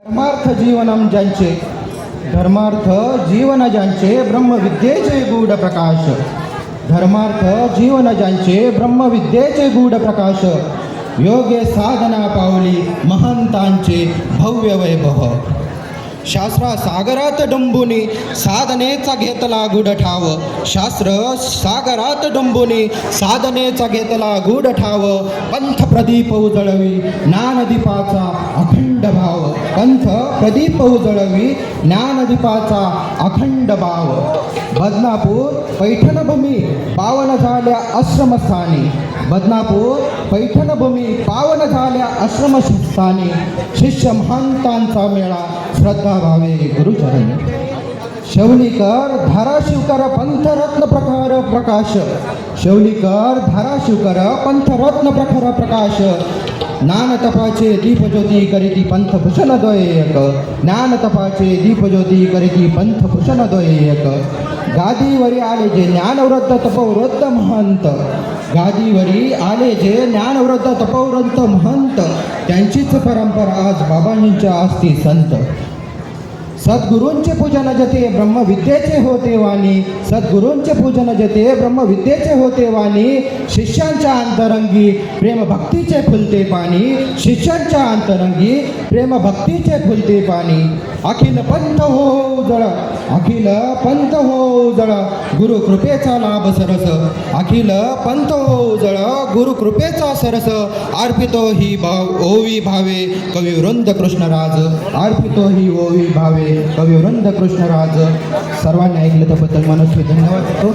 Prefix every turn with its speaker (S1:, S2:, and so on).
S1: धर्मार्थ जीवनम ज्यांचे धर्मार्थ जीवन ज्यांचे ब्रह्मविद्येचे गूढ प्रकाश धर्मार्थ जीवन ज्यांचे ब्रह्मविद्येचे गूढ प्रकाश योग्य साधना पावली महंतांचे भव्य वैभव शास्त्र सागरात डुंबुनी साधनेचा घेतला गूढ ठाव शास्त्र सागरात डुंबुनी साधनेचा घेतला गूढ ठाव पंथ प्रदीप उजळवी ज्ञानदीपाचा अखंड भाव पंथ प्रदीप उजळवी ज्ञानदीपाचा अखंड भाव बदनापूर पैठणभूमी पावन झाल्या आश्रमस्थानी बदनापूर पैठणभूमी पावन झाल्या आश्रमस्थानी शिष्य महंतांचा मेळा श्रद्धा भावे गुरुचरणी शौलिकर धाराशिवकर पंथरत्न प्रखर प्रकाश शौलिकर धाराशिवकर पंथरत्न प्रखर प्रकाश ज्ञानतपाचे दीपज्योती करीती पंथभूषण द्वयक ज्ञानतपाचे दीपज्योती करीती पंथभूषण द्वयक गादीवरी आले जे ज्ञानवृद्ध तपोवृद्ध महंत गादीवरी आले जे ज्ञानवृद्ध तपोवृद्ध महंत त्यांचीच परंपरा आज बाबांच्या आस्ती संत सद्गुरूंचे पूजन जते ब्रह्मविद्येचे होते वाणी सद्गुरूंचे पूजन जते ब्रह्मविद्येचे होते वाणी शिष्यांच्या अंतरंगी प्रेम भक्तीचे फुलते पाणी शिष्यांच्या अंतरंगी प्रेम भक्तीचे फुलते पाणी अखिल पंथ हो जळ अखिल पंथ हो जळ गुरु कृपेचा लाभ सरस अखिल पंथ हो जळ गुरु कृपेचा सरस अर्पितो ही भाव ओवी भावे कविवृंद कृष्णराज अर्पितो ही ओवी भावे कविवृंद कृष्णराज सर्वांनी ऐकलं त्याबद्दल मनस्वी धन्यवाद देतो.